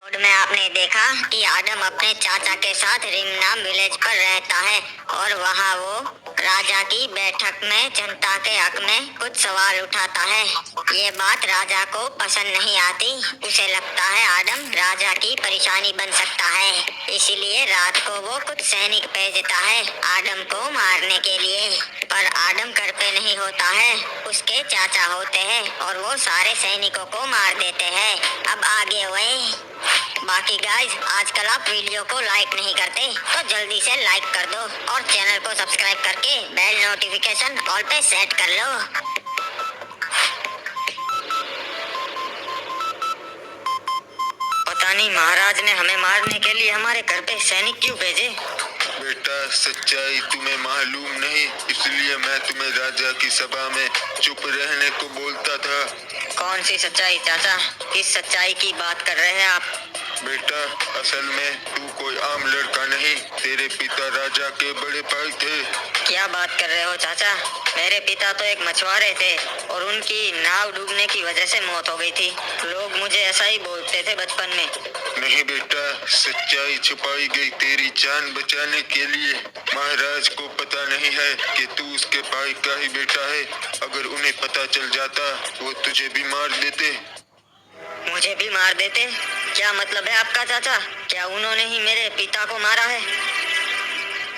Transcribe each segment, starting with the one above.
में आपने देखा कि आदम अपने चाचा के साथ रिमनाम विलेज पर रहता है और वहाँ वो राजा की बैठक में जनता के हक में कुछ सवाल उठाता है। ये बात राजा को पसंद नहीं आती। उसे लगता है आदम राजा की परेशानी बन सकता है, इसीलिए रात को वो कुछ सैनिक भेजता है आदम को मारने के लिए। पर आदम घर पे नहीं होता है, उसके चाचा होते हैं और वो सारे सैनिकों को मार देते हैं। अब आगे हुए बाकी गाइस, आजकल आप वीडियो को लाइक नहीं करते तो जल्दी से लाइक कर दो और चैनल को सब्सक्राइब करके बेल नोटिफिकेशन ऑल पे सेट कर लो। पता नहीं महाराज ने हमें मारने के लिए हमारे घर पे सैनिक क्यों भेजे। बेटा, सच्चाई तुम्हें मालूम नहीं, इसलिए मैं तुम्हें राजा की सभा में चुप रहने को बोलता था। कौन सी सच्चाई चाचा? किस सच्चाई की बात कर रहे हैं आप? बेटा, असल में तू कोई आम लड़का नहीं, तेरे पिता राजा के बड़े भाई थे। क्या बात कर रहे हो चाचा? मेरे पिता तो एक मछुआरे थे और उनकी नाव डूबने की वजह से मौत हो गई थी। लोग मुझे ऐसा ही बोलते थे बचपन में। नहीं बेटा, सच्चाई छुपाई गई तेरी जान बचाने के लिए। महाराज को पता नहीं है कि तू उसके भाई का ही बेटा है। अगर उन्हें पता चल जाता वो तुझे भी मार देते। मुझे भी मार देते? क्या मतलब है आपका चाचा? क्या उन्होंने ही मेरे पिता को मारा है?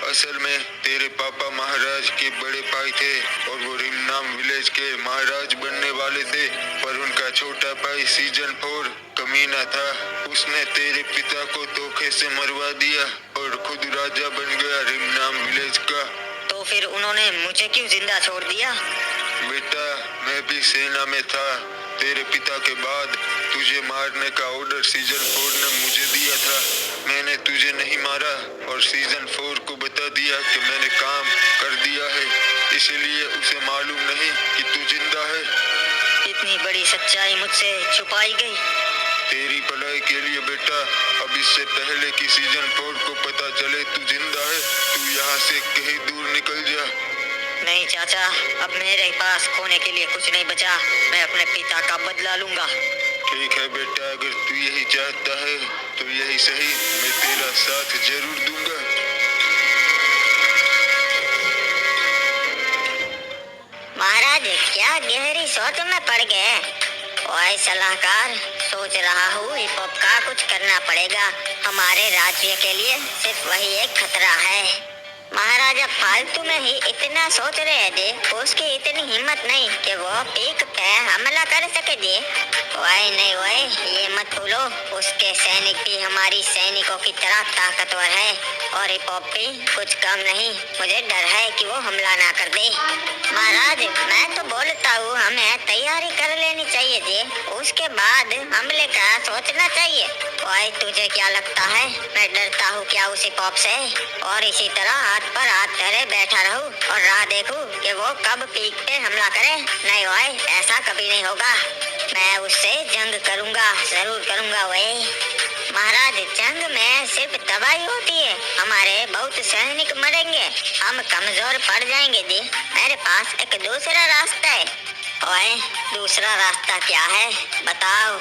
असल में तेरे पापा महाराज के बड़े भाई थे और वो रिमनाम विलेज के महाराज बनने वाले थे, पर उनका छोटा भाई सीजन 4 कमीना था। उसने तेरे पिता को धोखे से मरवा दिया और खुद राजा बन गया रिमनाम विलेज का। तो फिर उन्होंने मुझे क्यों जिंदा छोड़ दिया? बेटा, मैं भी सेना में था। तेरे पिता के बाद तुझे मारने का ऑर्डर सीजन 4 ने मुझे दिया था। मैंने तुझे नहीं मारा और सीजन 4 को बता दिया कि मैंने काम कर दिया है, इसीलिए उसे मालूम नहीं कि तू जिंदा है। इतनी बड़ी सच्चाई मुझसे छुपाई गई। तेरी भलाई के लिए बेटा, अब इससे पहले कि सीजन 4 को पता चले तू जिंदा है, तू यहाँ से कहीं दूर निकल जा। नहीं चाचा, अब मेरे पास खोने के लिए कुछ नहीं बचा। मैं अपने पिता का बदला लूंगा। ठीक है बेटा, अगर तू यही चाहता है तो यही सही, मैं तेरा साथ जरूर दूंगा। महाराज क्या गहरी सोच में पड़ गए। ओए सलाहकार, सोच रहा हूँ हिप हॉप का कुछ करना पड़ेगा। हमारे राज्य के लिए सिर्फ वही एक खतरा है। महाराजा फालतू में ही इतना सोच रहे थे, उसकी इतनी हिम्मत नहीं कि वो पीक पे हमला कर सके जी। वाई नहीं वाई, ये मत भूलो, उसके सैनिक भी हमारी सैनिकों की तरह ताकतवर है और हिप हॉप भी कुछ कम नहीं। मुझे डर है कि वो हमला ना कर दे। महाराज, मैं तो बोलता हूँ हमें तैयारी कर लेनी चाहिए जी, उसके बाद हमले का सोचना चाहिए। वाई तुझे क्या लगता है, मैं डरता हूँ क्या उस हिप हॉप से? और इसी तरह हाथ पर हाथ धरे बैठा रहूं और राह देखूं कि वो कब पीक पे हमला करे? नहीं भाई, ऐसा कभी नहीं होगा। मैं उससे जंग करूंगा, जरूर करूंगा। वही महाराज, जंग में सिर्फ तबाही होती है, हमारे बहुत सैनिक मरेंगे, हम कमजोर पड़ जाएंगे जी। मेरे पास एक दूसरा रास्ता है। ओए, दूसरा रास्ता क्या है बताओ?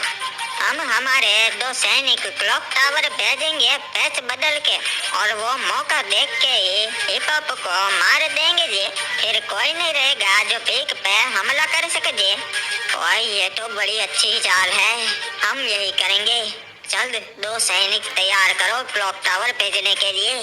हम हमारे 2 सैनिक क्लॉक टावर भेजेंगे पैच बदल के और वो मौका देख के ही हिप हॉप को मार देंगे जी। फिर कोई नहीं रहेगा जो पीक पे हमला कर सके जी। ओए, ये तो बड़ी अच्छी चाल है, हम यही करेंगे। जल्द 2 सैनिक तैयार करो क्लॉक टावर भेजने के लिए।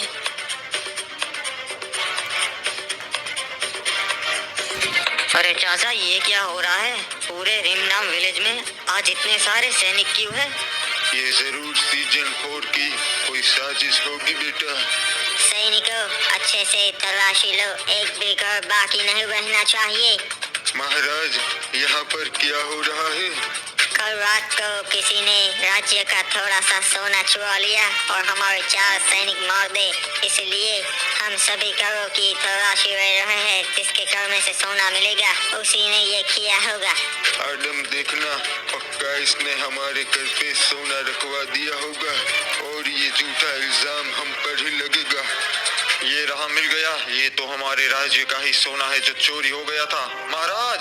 अरे चाचा, ये क्या हो रहा है? पूरे रिमनाम विलेज में आज इतने सारे सैनिक क्यों है? ये जरूर सीजन 4 की कोई साजिश होगी बेटा। सैनिकों, अच्छे से तलाशी लो, एक भी घर बाकी नहीं रहना चाहिए। महाराज, यहाँ पर क्या हो रहा है? कल रात को किसी ने राज्य का थोड़ा सा सोना चुरा लिया और हमारे 4 सैनिक मार दे, इसलिए हम सभी घरों की तलाशी ले रहे हैं। जिसके घर में से सोना मिलेगा उसी ने ये किया होगा। आदम, देखना, पक्का इसने हमारे घर पे सोना रखवा दिया होगा और ये झूठा इल्जाम हम पर ही लगेगा। ये रहा, मिल गया। ये तो हमारे राज्य का ही सोना है जो चोरी हो गया था। महाराज,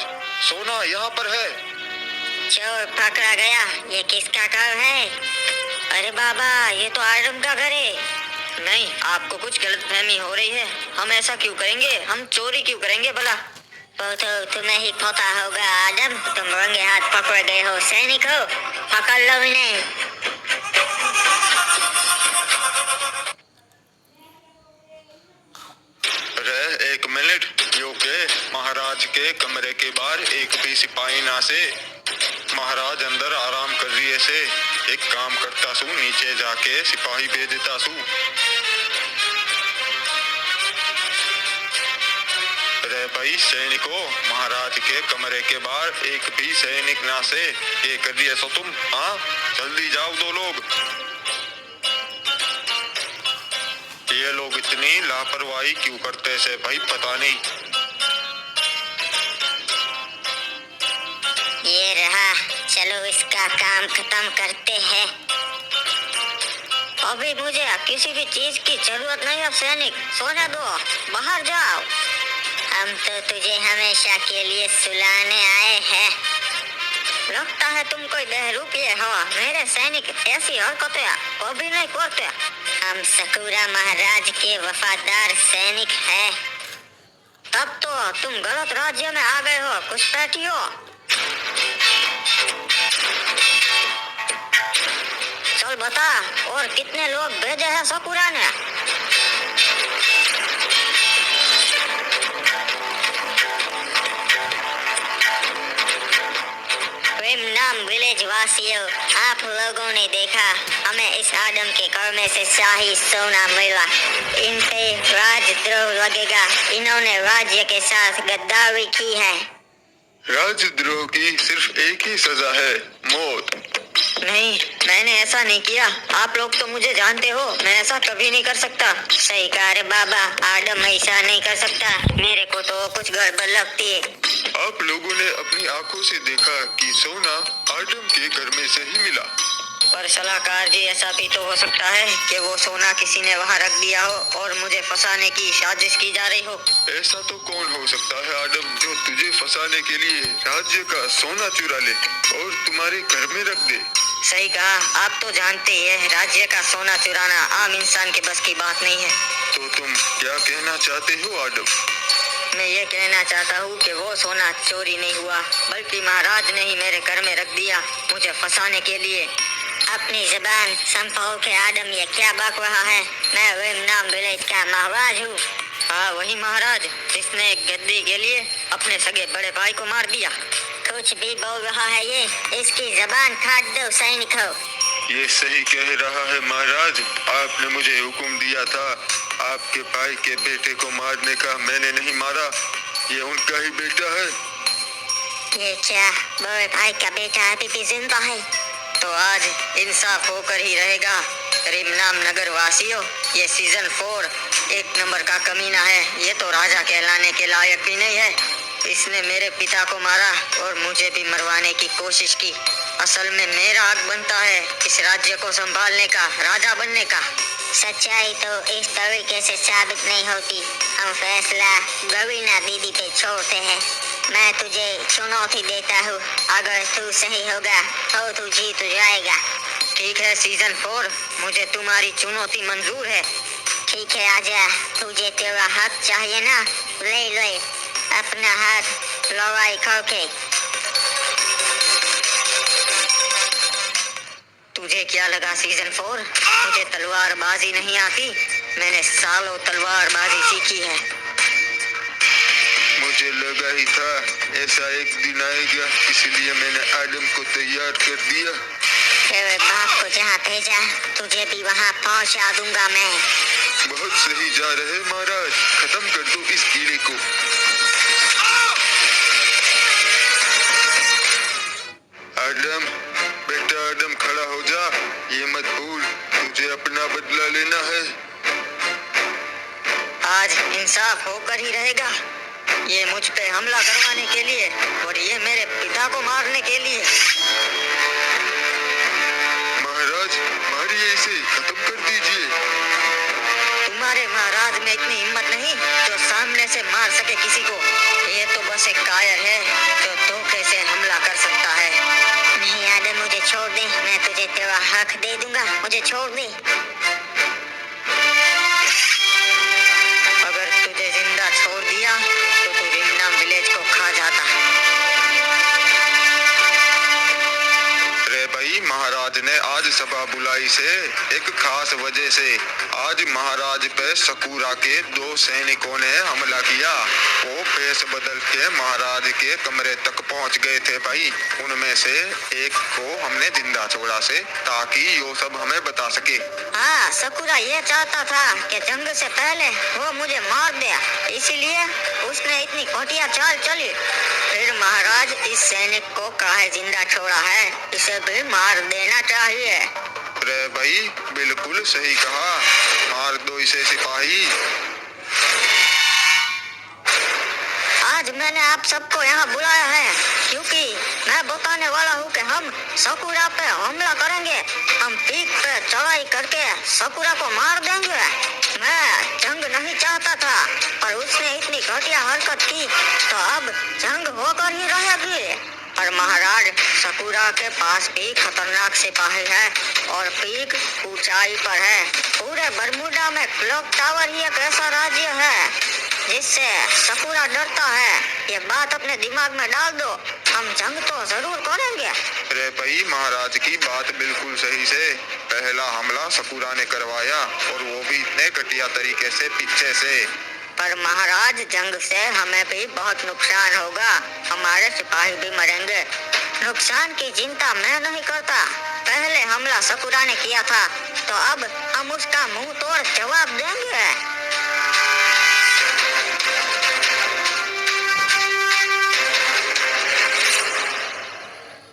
सोना यहाँ पर है। चोर पकड़ा गया। ये किसका घर है? अरे बाबा, ये तो आडम का घर है। नहीं, आपको कुछ गलतफहमी हो रही है। हम ऐसा क्यों करेंगे? हम चोरी क्यों करेंगे भला? वो तो तुम्हें ही पता होगा आदम, तुम रंगे हाथ पकड़ गए हो। सैनिक हो, पकड़ लो इन्हें। अरे एक मिनट, यो के महाराज के कमरे के बाहर एक भी सिपाही ना से। महाराज अंदर आराम कर रही है से। एक काम करता सू, नीचे जाके सिपाही भेज देता सू। अरे भाई सैनिकों, महाराज के कमरे के बाहर एक भी सैनिक ना से। ये कर रही है सो तुम? हाँ, जल्दी जाओ दो लोग। ये लोग इतनी लापरवाही क्यों करते से भाई, पता नहीं। ये रहा, चलो इसका काम खत्म करते हैं। अभी मुझे किसी भी चीज की जरूरत नहीं है सैनिक, सोने दो, बाहर जाओ। हम तो तुझे हमेशा के लिए सुलाने आए हैं। लगता है तुम कोई बहरूपीय हो। मेरे सैनिक ऐसी हरकतें कभी नहीं करते। हम सकूरा महाराज के वफादार सैनिक हैं। तब तो तुम गलत राज्य में आ गए हो घुसपैठियों। चल बता, और कितने लोग भेजे हैं सकूरा ने? नाम विलेज वासियों, आप लोगों ने देखा हमें इस आदम के घर में से शाही सोना मिला। इन पे राजद्रोह लगेगा। इन्होंने राज्य के साथ गद्दारी की है। राजद्रोह की सिर्फ एक ही सजा है, मौत। नहीं, मैंने ऐसा नहीं किया। आप लोग तो मुझे जानते हो, मैं ऐसा कभी नहीं कर सकता। सही कहा रे बाबा, आदम ऐसा नहीं कर सकता। मेरे को तो कुछ गड़बड़ लगती है। आप लोगों ने अपनी आंखों से देखा कि सोना आदम के घर में से ही मिला। पर सलाहकार जी, ऐसा भी तो हो सकता है कि वो सोना किसी ने वहाँ रख दिया हो और मुझे फंसाने की साजिश की जा रही हो। ऐसा तो कौन हो सकता है आदम, जो तुझे फंसाने के लिए राज्य का सोना चुरा ले और तुम्हारे घर में रख दे। सही कहा, आप तो जानते ही है, राज्य का सोना चुराना आम इंसान के बस की बात नहीं है। तो तुम क्या कहना चाहते हो आदम? मैं ये कहना चाहता हूँ कि वो सोना चोरी नहीं हुआ, बल्कि महाराज ने ही मेरे घर में रख दिया मुझे फंसाने के लिए। अपनी जुबान संभाल के आदम, ये क्या बक रहा है? मैं विमनाम विलेज का महाराज हूँ। हाँ, वही महाराज जिसने एक गद्दी के लिए अपने सगे बड़े भाई को मार दिया। कुछ भी बोल रहा है ये, इसकी जुबान काट दो सैनिक हो। ये सही कह रहा है महाराज, आपने मुझे हुक्म दिया था आपके भाई के बेटे को मारने का। मैंने नहीं मारा, ये उनका ही बेटा है। ये क्या बड़े भाई का बेटा अभी भी जिंदा है? तो आज इंसाफ होकर ही रहेगा। रिमनाम नगर वासियों, ये सीजन 4 एक नंबर का कमीना है। ये तो राजा कहलाने के लायक भी नहीं है। इसने मेरे पिता को मारा और मुझे भी मरवाने की कोशिश की। असल में मेरा हक बनता है इस राज्य को संभालने का, राजा बनने का। सच्चाई तो इस तरीके से साबित नहीं होती। हम फैसला गवीना दीदी पे छोड़ते हैं। मैं तुझे चुनौती देता हूँ, अगर तू सही होगा तो तू जीत जाएगा। ठीक है सीजन 4, मुझे तुम्हारी चुनौती मंजूर है। ठीक है, आजा। तुझे तेरा हक चाहिए ना, ले ले अपना हाथ लड़ाई करके। तुझे क्या लगा सीजन 4 मुझे तलवारबाजी नहीं आती? मैंने सालों तलवारबाजी सीखी है। मुझे लगा ही था ऐसा एक दिन आएगा, इसलिए मैंने आदम को तैयार कर दिया। तेरे बाप को जहाँ भेजा, तुझे भी वहाँ पहुँचा दूंगा मैं। बहुत सही जा रहे महाराज, खत्म कर दो इस कीड़े को। आदम, बेटा आदम, खड़ा हो जा। ये मत भूल, तुझे अपना बदला लेना है। आज इंसाफ होकर ही रहेगा। ये मुझ पे हमला करवाने के लिए और ये मेरे पिता को मारने के लिए। महाराज, मारिए इसे, खत्म कर दीजिए। तुम्हारे महाराज में इतनी हिम्मत नहीं जो सामने से मार सके किसी को। ये तो बस एक कायर है जो धोखे से हमला कर सकता है। नहीं आदम, मुझे छोड़ दे, मैं तुझे तेरा हक दे दूंगा। मुझे छोड़ दी। अगर तुझे जिंदा छोड़ दिया तो तू रिमनाम विलेज को खा जाता। अरे भाई, महाराज ने आज सभा बुलाई से एक खास वजह से। आज महाराज पे सकूरा के 2 सैनिकों ने हमला किया। वो भेष बदल के महाराज के कमरे तक पहुंच गए थे भाई। उनमें से एक को हमने जिंदा छोड़ा से, ताकि यो सब हमें बता सके। हाँ, सकूरा ये चाहता था कि जंग से पहले वो मुझे मार दे, इसीलिए उसने इतनी घटिया चाल चली। फिर महाराज इस सैनिक को काहे जिंदा छोड़ा है, इसे भी मार देना चाहिए। अरे भाई, बिल्कुल सही कहा, मार दो इसे सिपाही। आज मैंने आप सबको यहाँ बुलाया है क्योंकि मैं बताने वाला हूँ कि हम सकूरा पे हमला करेंगे। हम पीक पे चढ़ाई करके सकूरा को मार देंगे। मैं जंग नहीं चाहता था, पर उसने इतनी घटिया हरकत की तो अब जंग होकर ही रहेगी। पर महाराज, सकूरा के पास भी खतरनाक सिपाही है और पीक ऊंचाई पर है। पूरे बरमूडा में क्लॉक टावर ही एक ऐसा राज्य है जिससे सकूरा डरता है। ये बात अपने दिमाग में डाल दो, हम जंग तो जरूर करेंगे। अरे भाई, महाराज की बात बिल्कुल सही से। पहला हमला सकूरा ने करवाया और वो भी इतने घटिया तरीके से पीछे से। पर महाराज, जंग से हमें भी बहुत नुकसान होगा, हमारे सिपाही भी मरेंगे। नुकसान की चिंता मैं नहीं करता। पहले हमला सकूरा ने किया था तो अब हम उसका मुंह तोड़ जवाब देंगे।